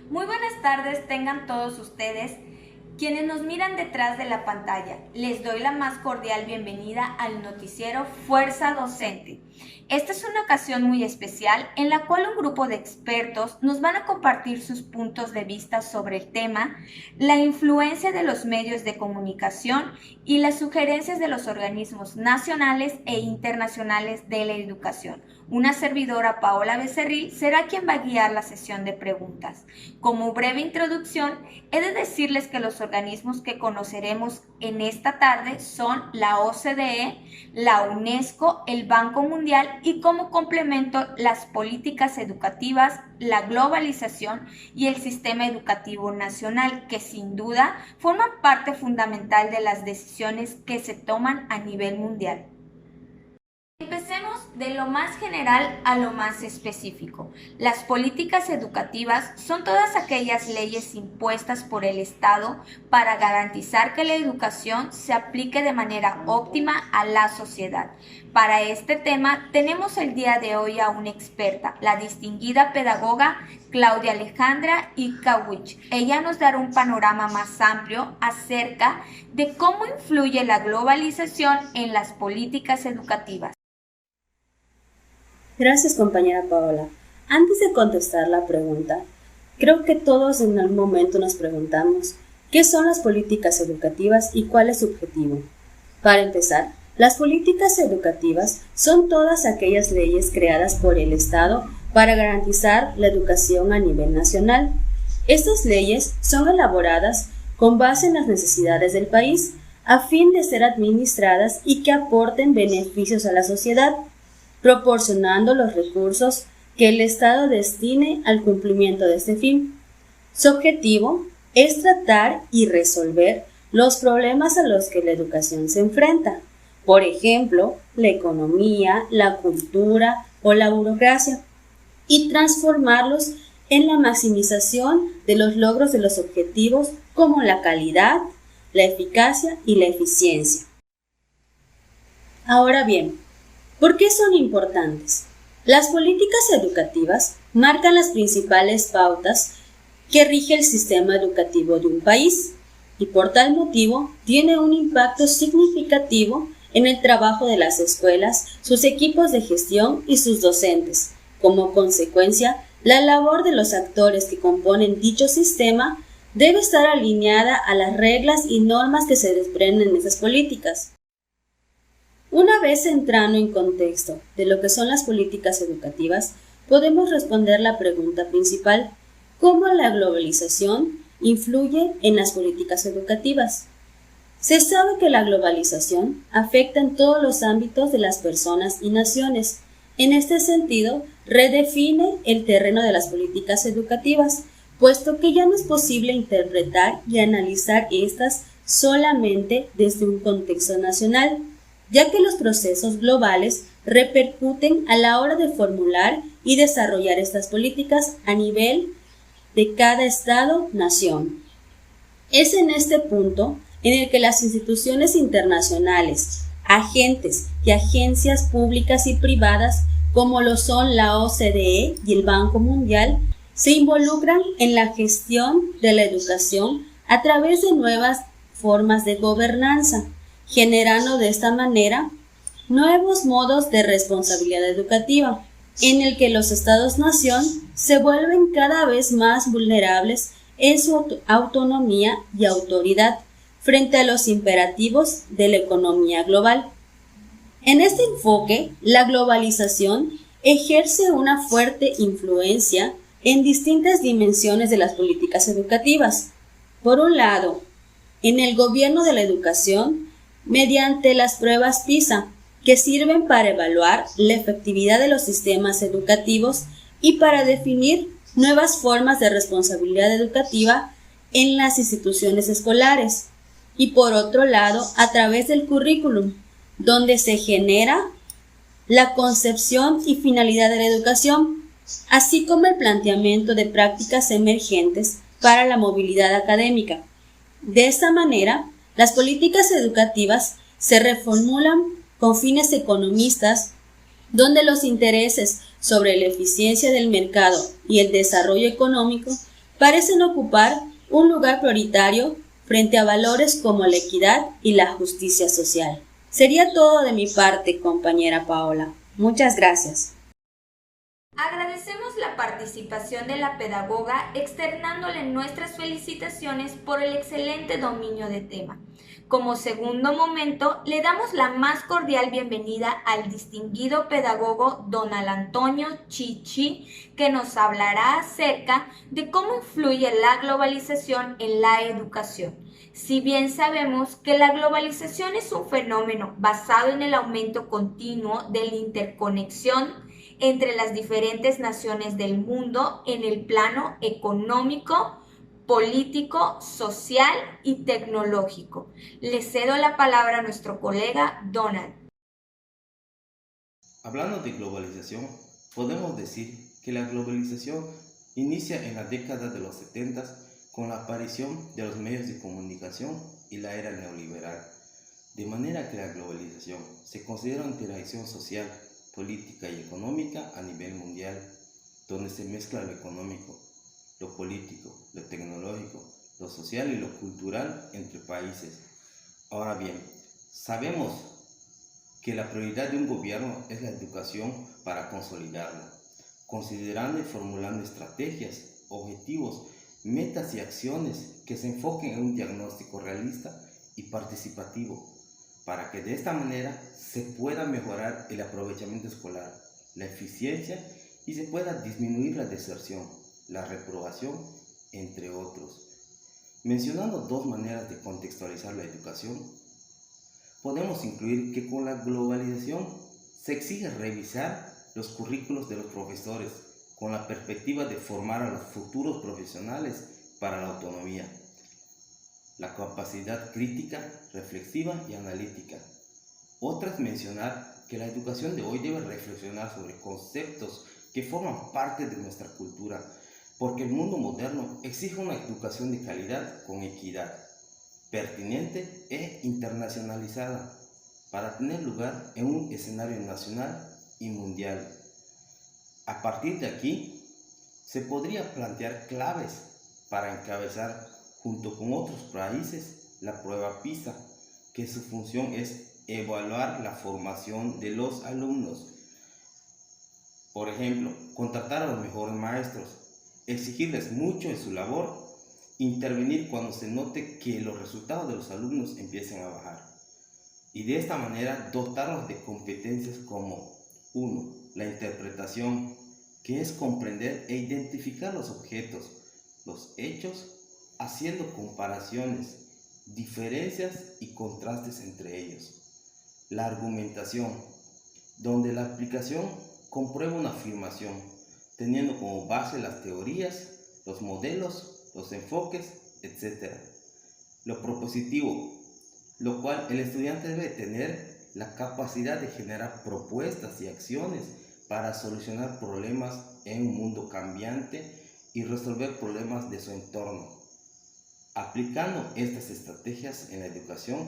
Muy buenas tardes tengan todos ustedes quienes nos miran detrás de la pantalla. Les doy la más cordial bienvenida al noticiero Fuerza Docente. Esta es una ocasión muy especial en la cual un grupo de expertos nos van a compartir sus puntos de vista sobre el tema, la influencia de los medios de comunicación y las sugerencias de los organismos nacionales e internacionales de la educación. Una servidora, Paola Becerril, será quien va a guiar la sesión de preguntas. Como breve introducción, he de decirles que los organismos que conoceremos en esta tarde son la OCDE, la UNESCO, el Banco Mundial y como complemento las políticas educativas, la globalización y el sistema educativo nacional, que sin duda forman parte fundamental de las decisiones que se toman a nivel mundial. Empecemos de lo más general a lo más específico. Las políticas educativas son todas aquellas leyes impuestas por el Estado para garantizar que la educación se aplique de manera óptima a la sociedad. Para este tema tenemos el día de hoy a una experta, la distinguida pedagoga Claudia Alejandra Icawich. Ella nos dará un panorama más amplio acerca de cómo influye la globalización en las políticas educativas. Gracias, compañera Paola. Antes de contestar la pregunta, creo que todos en algún momento nos preguntamos ¿qué son las políticas educativas y cuál es su objetivo? Para empezar, las políticas educativas son todas aquellas leyes creadas por el Estado para garantizar la educación a nivel nacional. Estas leyes son elaboradas con base en las necesidades del país, a fin de ser administradas y que aporten beneficios a la sociedad, proporcionando los recursos que el Estado destine al cumplimiento de este fin. Su objetivo es tratar y resolver los problemas a los que la educación se enfrenta, por ejemplo, la economía, la cultura o la burocracia, y transformarlos en la maximización de los logros de los objetivos como la calidad, la eficacia y la eficiencia. Ahora bien, ¿por qué son importantes? Las políticas educativas marcan las principales pautas que rige el sistema educativo de un país y por tal motivo tiene un impacto significativo en el trabajo de las escuelas, sus equipos de gestión y sus docentes. Como consecuencia, la labor de los actores que componen dicho sistema debe estar alineada a las reglas y normas que se desprenden de esas políticas. Una vez entrando en contexto de lo que son las políticas educativas, podemos responder la pregunta principal: ¿cómo la globalización influye en las políticas educativas? Se sabe que la globalización afecta en todos los ámbitos de las personas y naciones. En este sentido, redefine el terreno de las políticas educativas, puesto que ya no es posible interpretar y analizar estas solamente desde un contexto nacional, ya que los procesos globales repercuten a la hora de formular y desarrollar estas políticas a nivel de cada Estado-nación. Es en este punto en el que las instituciones internacionales, agentes y agencias públicas y privadas, como lo son la OCDE y el Banco Mundial, se involucran en la gestión de la educación a través de nuevas formas de gobernanza, generando de esta manera nuevos modos de responsabilidad educativa, en el que los Estados-nación se vuelven cada vez más vulnerables en su autonomía y autoridad frente a los imperativos de la economía global. En este enfoque, la globalización ejerce una fuerte influencia en distintas dimensiones de las políticas educativas. Por un lado, en el gobierno de la educación, mediante las pruebas PISA, que sirven para evaluar la efectividad de los sistemas educativos y para definir nuevas formas de responsabilidad educativa en las instituciones escolares. Y por otro lado, a través del currículum, donde se genera la concepción y finalidad de la educación, así como el planteamiento de prácticas emergentes para la movilidad académica. De esta manera, las políticas educativas se reformulan con fines economistas, donde los intereses sobre la eficiencia del mercado y el desarrollo económico parecen ocupar un lugar prioritario frente a valores como la equidad y la justicia social. Sería todo de mi parte, compañera Paola. Muchas gracias. Agradecemos la participación de la pedagoga, externándole nuestras felicitaciones por el excelente dominio de tema. Como segundo momento, le damos la más cordial bienvenida al distinguido pedagogo don Antonio Chichi, que nos hablará acerca de cómo influye la globalización en la educación. Si bien sabemos que la globalización es un fenómeno basado en el aumento continuo de la interconexión entre las diferentes naciones del mundo en el plano económico, político, social y tecnológico. Le cedo la palabra a nuestro colega Donald. Hablando de globalización, podemos decir que la globalización inicia en la década de los 70 con la aparición de los medios de comunicación y la era neoliberal. De manera que la globalización se considera una interacción social, política y económica a nivel mundial, donde se mezcla lo económico, lo político, lo tecnológico, lo social y lo cultural entre países. Ahora bien, sabemos que la prioridad de un gobierno es la educación para consolidarla, considerando y formulando estrategias, objetivos, metas y acciones que se enfoquen en un diagnóstico realista y participativo, para que de esta manera se pueda mejorar el aprovechamiento escolar, la eficiencia y se pueda disminuir la deserción, la reprobación, entre otros. Mencionando dos maneras de contextualizar la educación, podemos incluir que con la globalización se exige revisar los currículos de los profesores con la perspectiva de formar a los futuros profesionales para la autonomía, la capacidad crítica, reflexiva y analítica. Otra es mencionar que la educación de hoy debe reflexionar sobre conceptos que forman parte de nuestra cultura, porque el mundo moderno exige una educación de calidad con equidad, pertinente e internacionalizada, para tener lugar en un escenario nacional y mundial. A partir de aquí, se podría plantear claves para encabezar junto con otros países la prueba PISA, que su función es evaluar la formación de los alumnos. Por ejemplo, contratar a los mejores maestros, exigirles mucho en su labor, intervenir cuando se note que los resultados de los alumnos empiecen a bajar. Y de esta manera dotarlos de competencias como 1. La interpretación, que es comprender e identificar los objetos, los hechos, haciendo comparaciones, diferencias y contrastes entre ellos. La argumentación, donde la aplicación comprueba una afirmación, teniendo como base las teorías, los modelos, los enfoques, etc. Lo propositivo, lo cual el estudiante debe tener la capacidad de generar propuestas y acciones para solucionar problemas en un mundo cambiante y resolver problemas de su entorno. Aplicando estas estrategias en la educación,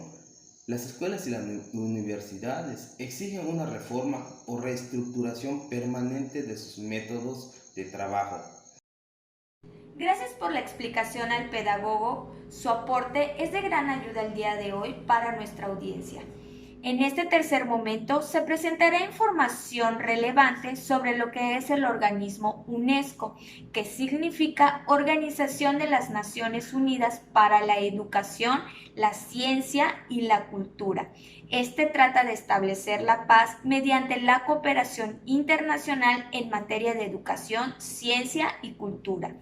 las escuelas y las universidades exigen una reforma o reestructuración permanente de sus métodos de trabajo. Gracias por la explicación al pedagogo. Su aporte es de gran ayuda el día de hoy para nuestra audiencia. En este tercer momento se presentará información relevante sobre lo que es el organismo UNESCO, que significa Organización de las Naciones Unidas para la Educación, la Ciencia y la Cultura. Este trata de establecer la paz mediante la cooperación internacional en materia de educación, ciencia y cultura.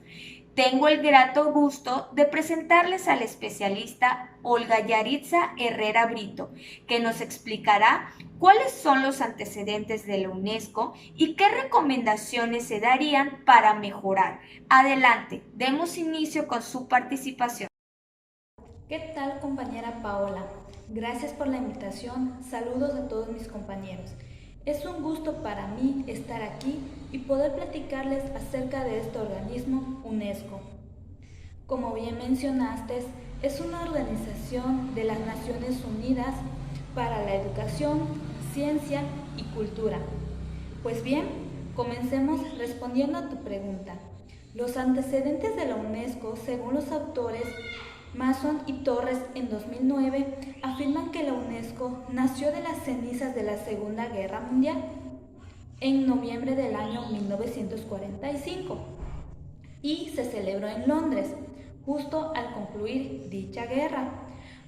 Tengo el grato gusto de presentarles al especialista Olga Yaritza Herrera Brito, que nos explicará cuáles son los antecedentes de la UNESCO y qué recomendaciones se darían para mejorar. Adelante, demos inicio con su participación. ¿Qué tal, compañera Paola? Gracias por la invitación. Saludos a todos mis compañeros. Es un gusto para mí estar aquí y poder platicarles acerca de este organismo UNESCO. Como bien mencionaste, es una organización de las Naciones Unidas para la Educación, Ciencia y Cultura. Pues bien, comencemos respondiendo a tu pregunta. Los antecedentes de la UNESCO, según los autores Mason y Torres en 2009, afirman que la UNESCO nació de las cenizas de la Segunda Guerra Mundial en noviembre del año 1945 y se celebró en Londres, justo al concluir dicha guerra,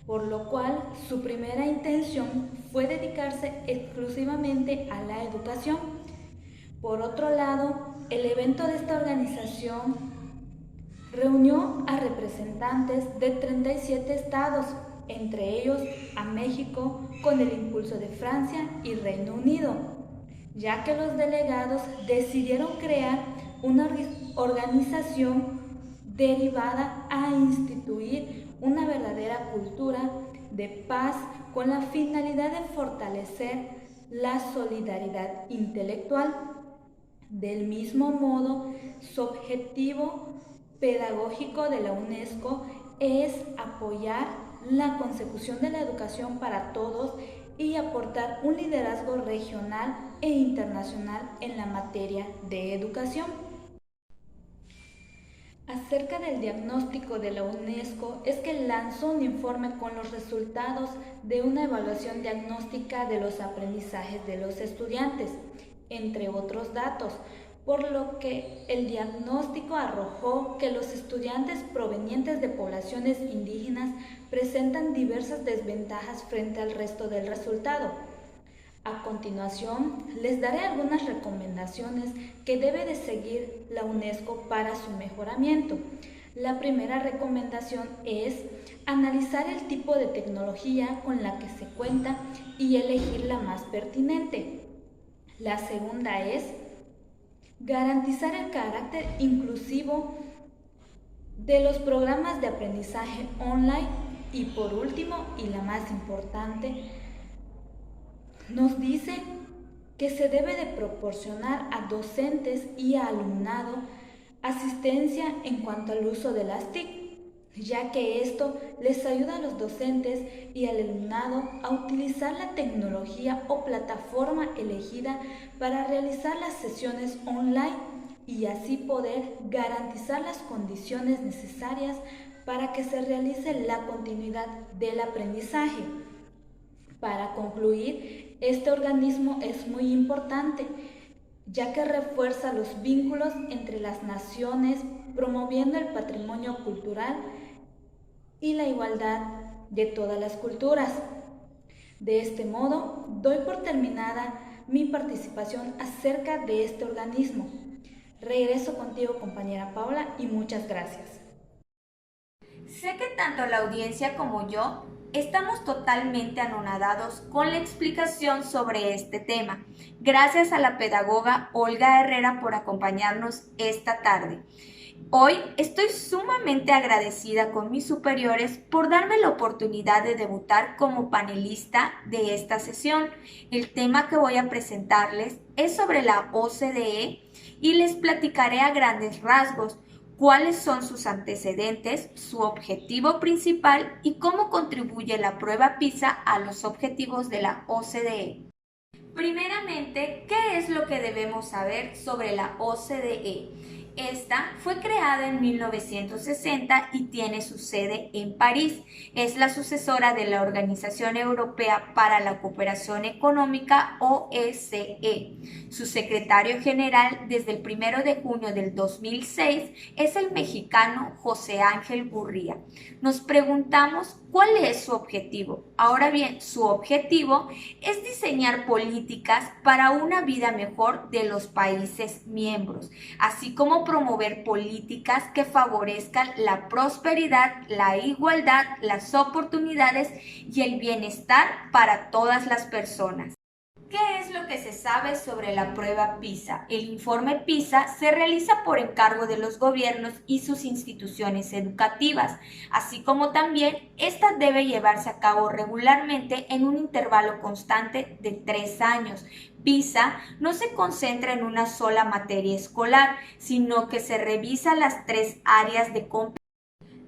por lo cual su primera intención fue dedicarse exclusivamente a la educación. Por otro lado, el evento de esta organización reunió a representantes de 37 estados, entre ellos a México, con el impulso de Francia y Reino Unido, ya que los delegados decidieron crear una organización derivada a instituir una verdadera cultura de paz con la finalidad de fortalecer la solidaridad intelectual. Del mismo modo, su objetivo pedagógico de la UNESCO es apoyar la consecución de la educación para todos y aportar un liderazgo regional e internacional en la materia de educación. Acerca del diagnóstico de la UNESCO es que lanzó un informe con los resultados de una evaluación diagnóstica de los aprendizajes de los estudiantes, entre otros datos, por lo que el diagnóstico arrojó que los estudiantes provenientes de poblaciones indígenas presentan diversas desventajas frente al resto del resultado. A continuación, les daré algunas recomendaciones que debe de seguir la UNESCO para su mejoramiento. La primera recomendación es analizar el tipo de tecnología con la que se cuenta y elegir la más pertinente. La segunda es garantizar el carácter inclusivo de los programas de aprendizaje online y por último, y la más importante, nos dice que se debe de proporcionar a docentes y a alumnado asistencia en cuanto al uso de las TIC, ya que esto les ayuda a los docentes y al alumnado a utilizar la tecnología o plataforma elegida para realizar las sesiones online y así poder garantizar las condiciones necesarias para que se realice la continuidad del aprendizaje. Para concluir, este organismo es muy importante, ya que refuerza los vínculos entre las naciones, promoviendo el patrimonio cultural y la igualdad de todas las culturas. De este modo, doy por terminada mi participación acerca de este organismo. Regreso contigo, compañera Paula, y muchas gracias. Sé que tanto la audiencia como yo estamos totalmente anonadados con la explicación sobre este tema. Gracias a la pedagoga Olga Herrera por acompañarnos esta tarde. Hoy estoy sumamente agradecida con mis superiores por darme la oportunidad de debutar como panelista de esta sesión. El tema que voy a presentarles es sobre la OCDE y les platicaré a grandes rasgos cuáles son sus antecedentes, su objetivo principal y cómo contribuye la prueba PISA a los objetivos de la OCDE. Primeramente, ¿qué es lo que debemos saber sobre la OCDE? Esta fue creada en 1960 y tiene su sede en París. Es la sucesora de la Organización Europea para la Cooperación Económica, OSCE. Su secretario general desde el 1 de junio del 2006 es el mexicano José Ángel Gurría. Nos preguntamos cuál es su objetivo. Ahora bien, su objetivo es diseñar políticas para una vida mejor de los países miembros, así como promover políticas que favorezcan la prosperidad, la igualdad, las oportunidades y el bienestar para todas las personas. ¿Qué es lo que se sabe sobre la prueba PISA? El informe PISA se realiza por encargo de los gobiernos y sus instituciones educativas, así como también esta debe llevarse a cabo regularmente en un intervalo constante de 3 años. PISA no se concentra en una sola materia escolar, sino que se revisa las 3 áreas de competencia.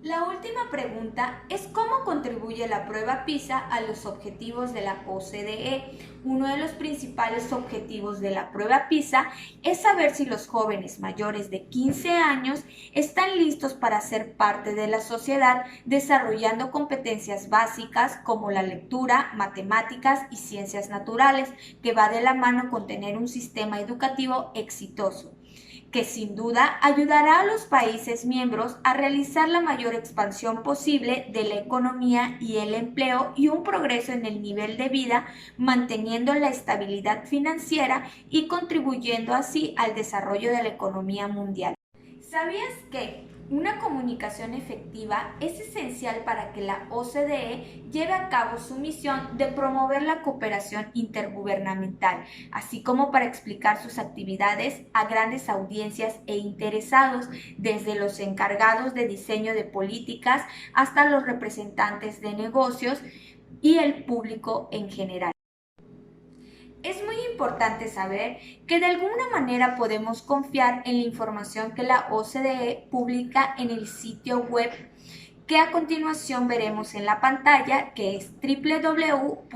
La última pregunta es cómo contribuye la prueba PISA a los objetivos de la OCDE. Uno de los principales objetivos de la prueba PISA es saber si los jóvenes mayores de 15 años están listos para ser parte de la sociedad, desarrollando competencias básicas como la lectura, matemáticas y ciencias naturales, que va de la mano con tener un sistema educativo exitoso, que sin duda ayudará a los países miembros a realizar la mayor expansión posible de la economía y el empleo y un progreso en el nivel de vida, manteniendo la estabilidad financiera y contribuyendo así al desarrollo de la economía mundial. ¿Sabías que una comunicación efectiva es esencial para que la OCDE lleve a cabo su misión de promover la cooperación intergubernamental, así como para explicar sus actividades a grandes audiencias e interesados, desde los encargados de diseño de políticas hasta los representantes de negocios y el público en general? Es muy importante saber que de alguna manera podemos confiar en la información que la OCDE publica en el sitio web que a continuación veremos en la pantalla, que es www.osd.org.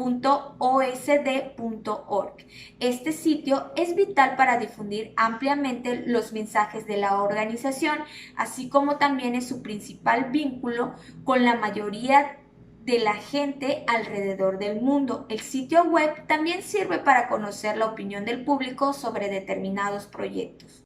Este sitio es vital para difundir ampliamente los mensajes de la organización, así como también es su principal vínculo con la mayoría de la gente alrededor del mundo. El sitio web también sirve para conocer la opinión del público sobre determinados proyectos.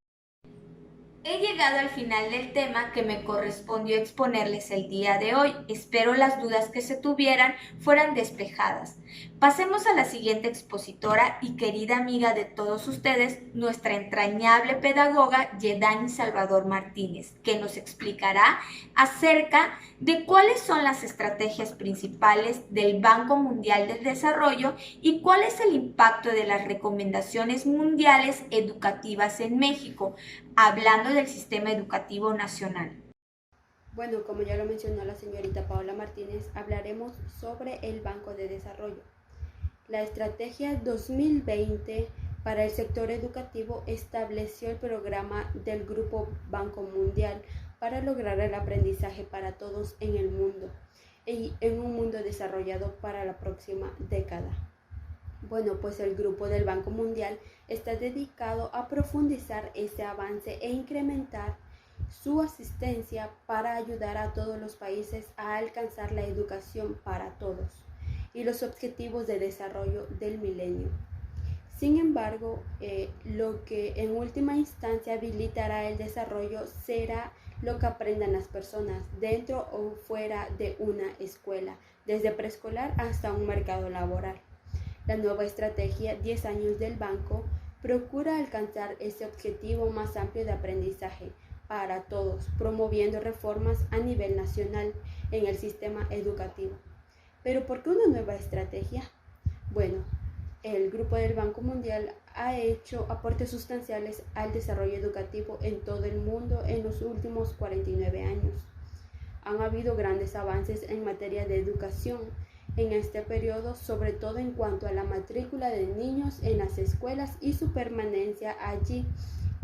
He llegado al final del tema que me correspondió exponerles el día de hoy. Espero las dudas que se tuvieran fueran despejadas. Pasemos a la siguiente expositora y querida amiga de todos ustedes, nuestra entrañable pedagoga Yedani Salvador Martínez, que nos explicará acerca de cuáles son las estrategias principales del Banco Mundial del Desarrollo y cuál es el impacto de las recomendaciones mundiales educativas en México, hablando del sistema educativo nacional. Bueno, como ya lo mencionó la señorita Paola Martínez, hablaremos sobre el Banco de Desarrollo. La Estrategia 2020 para el sector educativo estableció el programa del Grupo Banco Mundial para lograr el aprendizaje para todos en el mundo y en un mundo desarrollado para la próxima década. Bueno, pues el Grupo del Banco Mundial está dedicado a profundizar ese avance e incrementar su asistencia para ayudar a todos los países a alcanzar la educación para todos y los objetivos de desarrollo del milenio. Sin embargo, lo que en última instancia habilitará el desarrollo será lo que aprendan las personas dentro o fuera de una escuela, desde preescolar hasta un mercado laboral. La nueva estrategia 10 años del banco procura alcanzar ese objetivo más amplio de aprendizaje para todos, promoviendo reformas a nivel nacional en el sistema educativo. ¿Pero por qué una nueva estrategia? Bueno, el Grupo del Banco Mundial ha hecho aportes sustanciales al desarrollo educativo en todo el mundo en los últimos 49 años. Han habido grandes avances en materia de educación en este periodo, sobre todo en cuanto a la matrícula de niños en las escuelas y su permanencia allí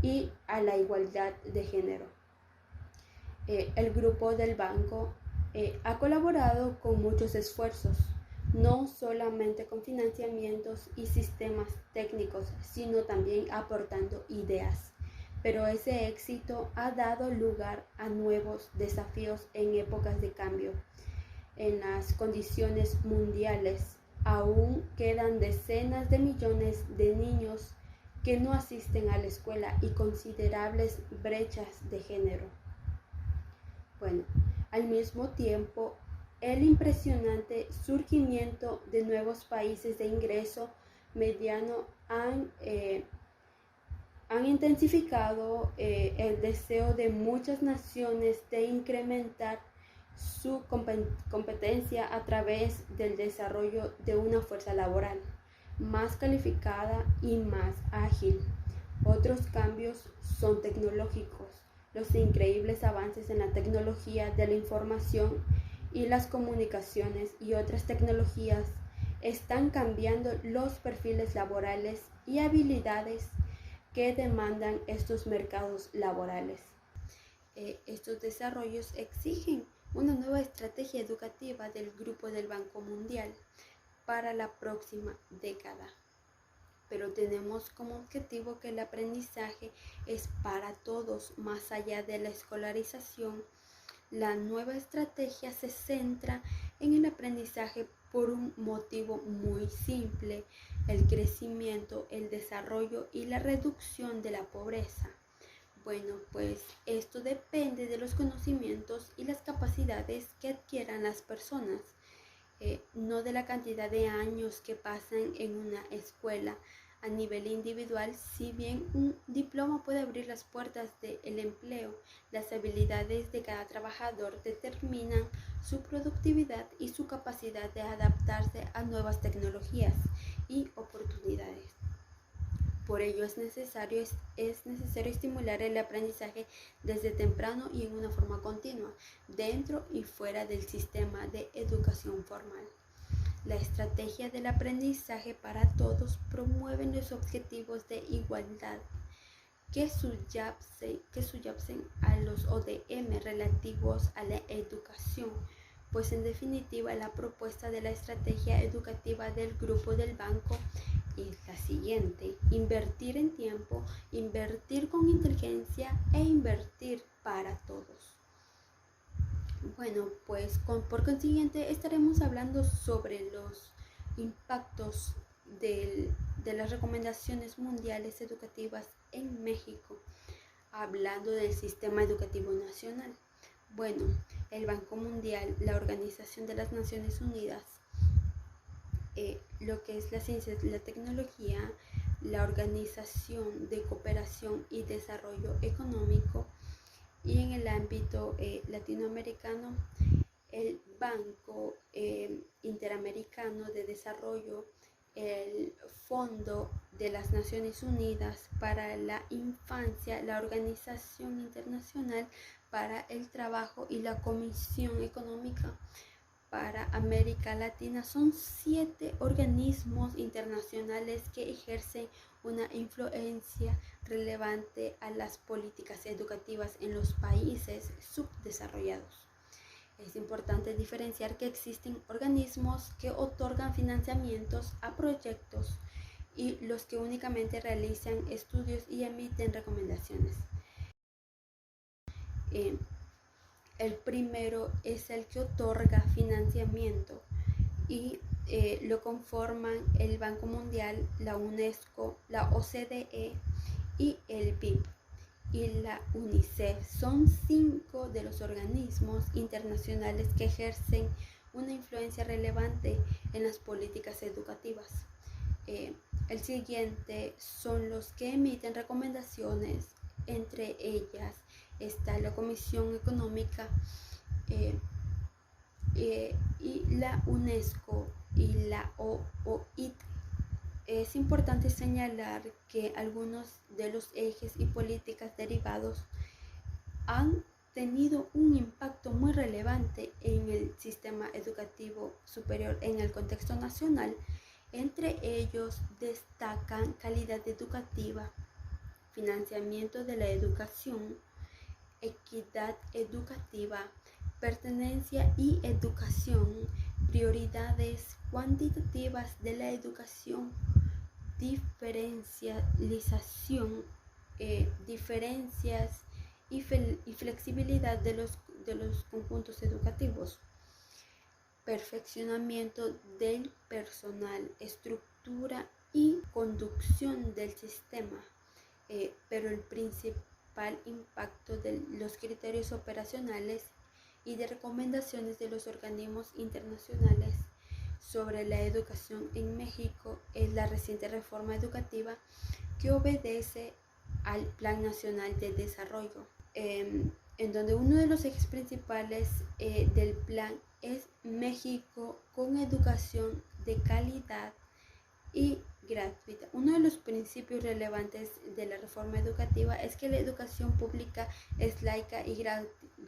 y a la igualdad de género. El grupo del banco ha colaborado con muchos esfuerzos, no solamente con financiamientos y sistemas técnicos, sino también aportando ideas. Pero ese éxito ha dado lugar a nuevos desafíos en épocas de cambio. En las condiciones mundiales aún quedan decenas de millones de niños que no asisten a la escuela y considerables brechas de género. Bueno, al mismo tiempo, el impresionante surgimiento de nuevos países de ingreso mediano han intensificado el deseo de muchas naciones de incrementar su competencia a través del desarrollo de una fuerza laboral más calificada y más ágil. Otros cambios son tecnológicos. Los increíbles avances en la tecnología de la información y las comunicaciones y otras tecnologías están cambiando los perfiles laborales y habilidades que demandan estos mercados laborales. Estos desarrollos exigen una nueva estrategia educativa del Grupo del Banco Mundial para la próxima década. Pero tenemos como objetivo que el aprendizaje es para todos, más allá de la escolarización. La nueva estrategia se centra en el aprendizaje por un motivo muy simple: el crecimiento, el desarrollo y la reducción de la pobreza. Bueno, pues esto depende de los conocimientos y las capacidades que adquieran las personas, no de la cantidad de años que pasan en una escuela. A nivel individual, si bien un diploma puede abrir las puertas del empleo, las habilidades de cada trabajador determinan su productividad y su capacidad de adaptarse a nuevas tecnologías y oportunidades. Por ello es necesario estimular el aprendizaje desde temprano y en una forma continua, dentro y fuera del sistema de educación formal. La estrategia del aprendizaje para todos promueve los objetivos de igualdad que subyacen a los ODM relativos a la educación, pues en definitiva la propuesta de la estrategia educativa del Grupo del Banco es la siguiente: invertir en tiempo, invertir con inteligencia e invertir para todos. Bueno, pues por consiguiente estaremos hablando sobre los impactos de las recomendaciones mundiales educativas en México, hablando del sistema educativo nacional. Bueno, el Banco Mundial, la Organización de las Naciones Unidas, lo que es la ciencia y la tecnología, la Organización de Cooperación y Desarrollo Económico, y en el ámbito latinoamericano, el Banco Interamericano de Desarrollo, el Fondo de las Naciones Unidas para la Infancia, la Organización Internacional para el Trabajo y la Comisión Económica para América Latina. Son 7 organismos internacionales que ejercen una influencia relevante a las políticas educativas en los países subdesarrollados. Es importante diferenciar que existen organismos que otorgan financiamientos a proyectos y los que únicamente realizan estudios y emiten recomendaciones. El primero es el que otorga financiamiento y lo conforman el Banco Mundial, la UNESCO, la OCDE y el BIP y la UNICEF. Son 5 de los organismos internacionales que ejercen una influencia relevante en las políticas educativas. El siguiente son los que emiten recomendaciones. Entre ellas está la Comisión Económica y la UNESCO y la OIT. Es importante señalar que algunos de los ejes y políticas derivados han tenido un impacto muy relevante en el sistema educativo superior en el contexto nacional. Entre ellos destacan calidad educativa, financiamiento de la educación, equidad educativa, pertenencia y educación, prioridades cuantitativas de la educación, diferencialización, diferencias y flexibilidad de los conjuntos educativos, perfeccionamiento del personal, estructura y conducción del sistema, pero el principal impacto de los criterios operacionales y de recomendaciones de los organismos internacionales sobre la educación en México es la reciente reforma educativa que obedece al Plan Nacional de Desarrollo, en donde uno de los ejes principales del plan es México con educación de calidad y gratuita. Uno de los principios relevantes de la reforma educativa es que la educación pública es laica y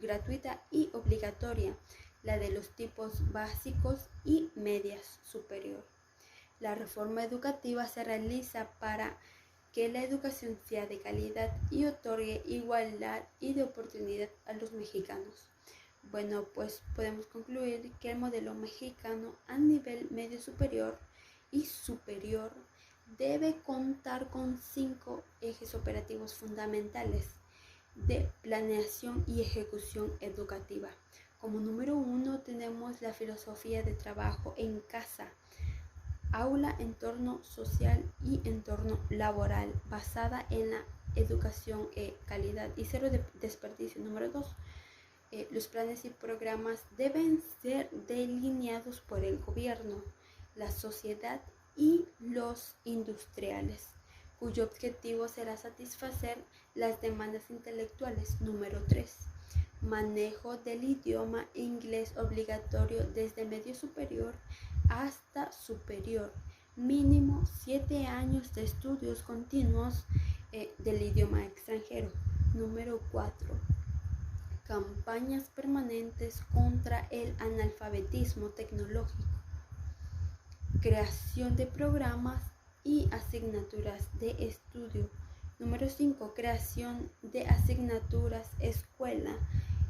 gratuita y obligatoria, la de los tipos básicos y medias superior. La reforma educativa se realiza para que la educación sea de calidad y otorgue igualdad y de oportunidad a los mexicanos. Bueno, pues podemos concluir que el modelo mexicano a nivel medio superior y superior debe contar con 5 ejes operativos fundamentales de planeación y ejecución educativa. Como número 1 tenemos la filosofía de trabajo en casa, aula, entorno social y entorno laboral, basada en la educación, calidad y cero desperdicio. Número 2, los planes y programas deben ser delineados por el gobierno, la sociedad y los industriales, cuyo objetivo será satisfacer las demandas intelectuales. Número 3, manejo del idioma inglés obligatorio desde medio superior hasta superior, mínimo 7 años de estudios continuos del idioma extranjero. Número 4, campañas permanentes contra el analfabetismo tecnológico, creación de programas y asignaturas de estudio. Número 5, creación de asignaturas escuela,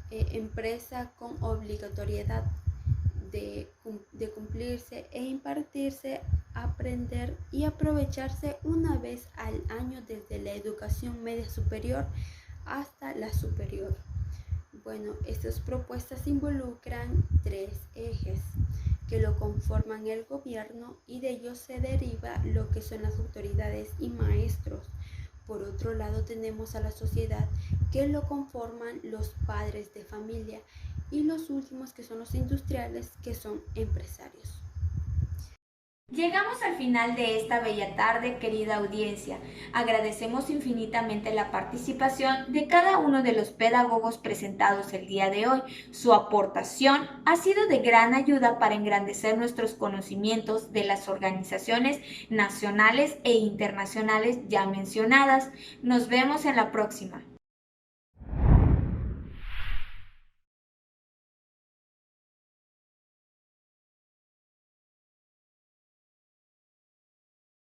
empresa con obligatoriedad de cumplirse e impartirse, aprender y aprovecharse una vez al año desde la educación media superior hasta la superior. Bueno, estas propuestas involucran 3 ejes que lo conforman el gobierno y de ellos se deriva lo que son las autoridades y maestros. Por otro lado tenemos a la sociedad que lo conforman los padres de familia y los últimos que son los industriales que son empresarios. Llegamos al final de esta bella tarde, querida audiencia. Agradecemos infinitamente la participación de cada uno de los pedagogos presentados el día de hoy. Su aportación ha sido de gran ayuda para engrandecer nuestros conocimientos de las organizaciones nacionales e internacionales ya mencionadas. Nos vemos en la próxima.